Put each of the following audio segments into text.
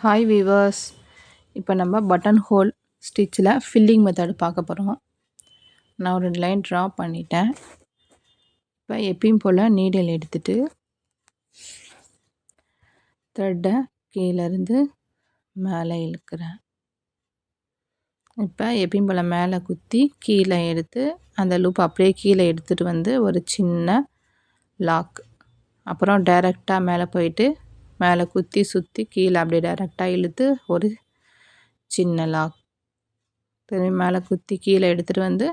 Hi viewers. இப்போ நம்ம button hole ஸ்டிச்சில் ஃபில்லிங் மெத்தட் பார்க்க போகிறோம். நான் ஒரு லைன் ட்ரா பண்ணிட்டேன். இப்போ எப்பயும் போல் நீடில் எடுத்துகிட்டு த்ரெட்டை கீழேருந்து மேலே இழுக்கிறேன். இப்போ எப்பயும் போல் மேலே குத்தி கீழே எடுத்து அந்த லூப் அப்படியே கீழே எடுத்துகிட்டு வந்து ஒரு சின்ன லாக், அப்புறம் டைரெக்டாக மேலே போயிட்டு மேலே குத்தி சுற்றி கீழே அப்படியே டைரெக்டாக இழுத்து ஒரு சின்ன லாக், திரும்பி மேலே குத்தி கீழே எடுத்துகிட்டு வந்து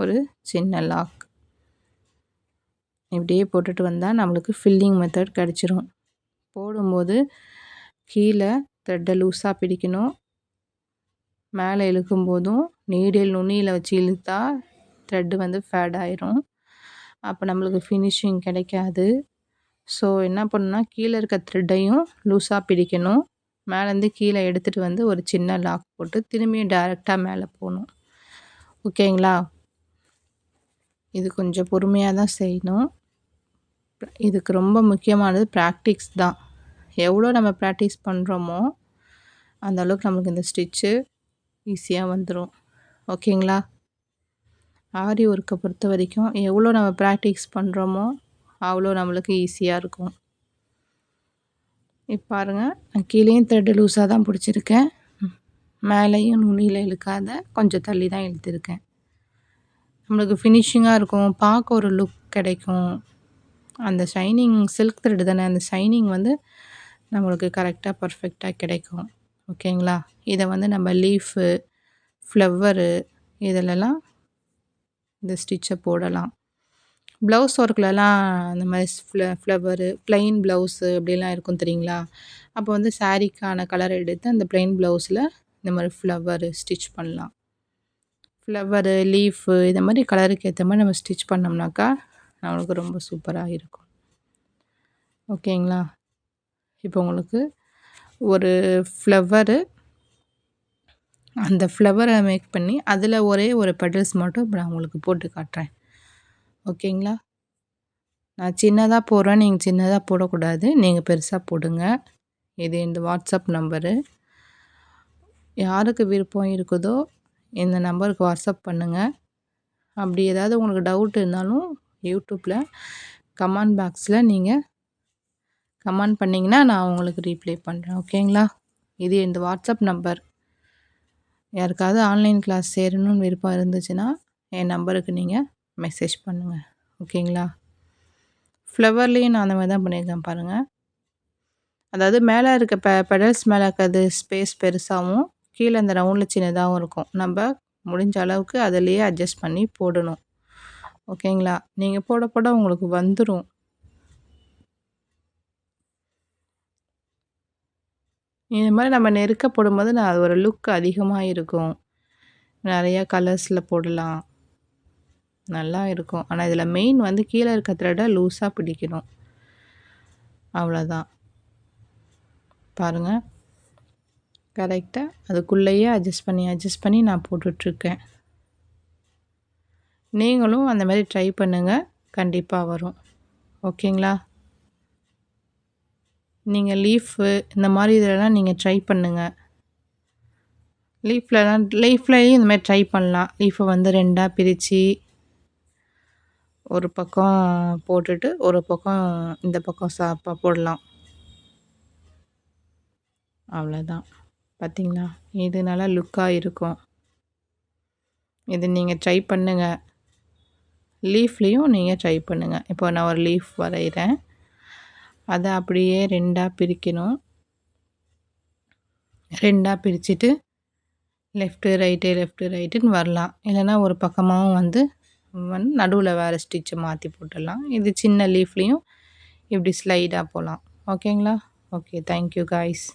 ஒரு சின்ன லாக். இப்படியே போட்டுட்டு வந்தால் நம்மளுக்கு ஃபில்லிங் மெத்தட் கிடச்சிரும். போடும்போது கீழே த்ரெட்டை லூஸாக பிடிக்கணும். மேலே இழுக்கும்போதும் நீடில் நுனியில் வச்சு இழுத்தா த்ரெட்டு வந்து ஃபேட் ஆயிரும். அப்போ நம்மளுக்கு ஃபினிஷிங் கிடைக்காது. ஸோ என்ன பண்ணணும்னா கீழே இருக்க த்ரெட்டையும் லூஸாக பிடிக்கணும். மேலேருந்து கீழே எடுத்துகிட்டு வந்து ஒரு சின்ன லாக் போட்டு திரும்பியும் டைரெக்டாக மேலே போகணும். ஓகேங்களா? இது கொஞ்சம் பொறுமையாக தான் செய்யணும். இதுக்கு ரொம்ப முக்கியமானது ப்ராக்டிக்ஸ் தான். எவ்வளோ நம்ம ப்ராக்டிஸ் பண்ணுறோமோ அந்த அளவுக்கு நம்மளுக்கு இந்த ஸ்டிச்சு ஈஸியாக வந்துடும். ஓகேங்களா? ஆரி ஒர்க்கை பொறுத்த வரைக்கும் எவ்வளோ நம்ம ப்ராக்டிஸ் பண்ணுறோமோ அவ்வளோ நம்மளுக்கு ஈஸியாக இருக்கும். இப்போ பாருங்கள், நான் கீழேயும் த்ரெட்டு லூஸாக தான் பிடிச்சிருக்கேன். மேலேயும் நுனியில் இழுக்காத கொஞ்சம் தள்ளி தான் இழுத்துருக்கேன். நம்மளுக்கு ஃபினிஷிங்காக இருக்கும், பார்க்க ஒரு லுக் கிடைக்கும். அந்த ஷைனிங் சில்க் த்ரெட் தானே, அந்த ஷைனிங் வந்து நம்மளுக்கு கரெக்டாக பர்ஃபெக்டாக கிடைக்கும். ஓகேங்களா? இதை வந்து நம்ம லீஃபு, ஃப்ளவரு இதிலெல்லாம் இந்த ஸ்டிச்சை போடலாம். ப்ளவுஸ் ஒர்க்லலாம் அந்த மாதிரி ஃப்ளவரு ப்ளைன் ப்ளவுஸு அப்படிலாம் இருக்கும் தெரியுங்களா? அப்போ வந்து சாரீக்கான கலர் எடுத்து அந்த ப்ளைன் ப்ளவுஸில் இந்த மாதிரி ஃப்ளவரு ஸ்டிச் பண்ணலாம். ஃப்ளவரு, லீஃபு இந்த மாதிரி கலருக்கு ஏற்ற மாதிரி நம்ம ஸ்டிச் பண்ணோம்னாக்கா நம்மளுக்கு ரொம்ப சூப்பராக இருக்கும். ஓகேங்களா? இப்போ உங்களுக்கு ஒரு ஃப்ளவரு, அந்த ஃப்ளவரை மேக் பண்ணி அதில் ஒரே ஒரு பெட்டல்ஸ் மட்டும் இப்போ நான் உங்களுக்கு போட்டு காட்டுறேன். ஓகேங்களா? நான் சின்னதாக போடுறேன், நீங்கள் சின்னதாக போடக்கூடாது, நீங்கள் பெருசாக போடுங்க. இது இந்த வாட்ஸ்அப் நம்பரு. யாருக்கு விருப்பம் இருக்குதோ இந்த நம்பருக்கு வாட்ஸ்அப் பண்ணுங்கள். அப்படி ஏதாவது உங்களுக்கு டவுட் இருந்தாலும் யூடியூப்பில் கமெண்ட் பாக்ஸில் நீங்கள் கமெண்ட் பண்ணிங்கன்னா நான் உங்களுக்கு ரீப்ளை பண்ணுறேன். ஓகேங்களா? இது இந்த வாட்ஸ்அப் நம்பர். யாருக்காவது ஆன்லைன் கிளாஸ் சேரணும்னு விருப்பம் இருந்துச்சுன்னா என் நம்பருக்கு நீங்கள் மெசேஜ் பண்ணுங்கள். ஓகேங்களா? ஃப்ளவர்லேயும் நான் அந்த மாதிரி தான் பண்ணியிருக்கேன் பாருங்கள். அதாவது மேலே இருக்க பெடல்ஸ் மேலே இருக்கிறது ஸ்பேஸ் பெருசாகவும் கீழே அந்த ரவுண்டில் சின்னதாகவும் இருக்கும். நம்ம முடிஞ்ச அளவுக்கு அதிலேயே அட்ஜஸ்ட் பண்ணி போடணும். ஓகேங்களா? நீங்கள் போட போட உங்களுக்கு வந்துடும். இந்த மாதிரி நம்ம நெருக்க போடும்போது நான் அது ஒரு லுக் அதிகமாக இருக்கும். நிறையா கலர்ஸில் போடலாம், நல்லா இருக்கும். ஆனால் இதில் மெயின் வந்து கீழே இருக்க த்ரெட்டை லூஸாக பிடிக்கணும். அவ்வளோதான். பாருங்கள், கரெக்டாக அதுக்குள்ளேயே அட்ஜஸ்ட் பண்ணி நான் போட்டுட்ருக்கேன். நீங்களும் அந்த மாதிரி ட்ரை பண்ணுங்கள், கண்டிப்பாக வரும். ஓகேங்களா? நீங்கள் லீஃபு இந்த மாதிரி இதிலலாம் நீங்கள் ட்ரை பண்ணுங்கள். லீஃப்லேயும் இந்த மாதிரி ட்ரை பண்ணலாம். லீஃபை வந்து ரெண்டாக பிரித்து ஒரு பக்கம் போட்டுட்டு ஒரு பக்கம் இந்த பக்கம் போடலாம். அவ்வளோதான். பார்த்தீங்களா? இது நல்லா லுக்காக இருக்கும். இது நீங்கள் ட்ரை பண்ணுங்கள். லீஃப்லேயும் நீங்கள் ட்ரை பண்ணுங்கள். இப்போ நான் ஒரு லீஃப் வரைகிறேன், அதை அப்படியே ரெண்டாக பிரிக்கணும். ரெண்டாக பிரிச்சுட்டு லெஃப்ட்டு ரைட்டுன்னு வரலாம். இல்லைனா ஒரு பக்கமாகவும் வந்து நடுவில் வேறு ஸ்டிச்சை மாற்றி போட்டுடலாம். இது சின்ன லீஃப்லேயும் இப்படி ஸ்லைடாக போகலாம். ஓகேங்களா? Okay, thank you guys.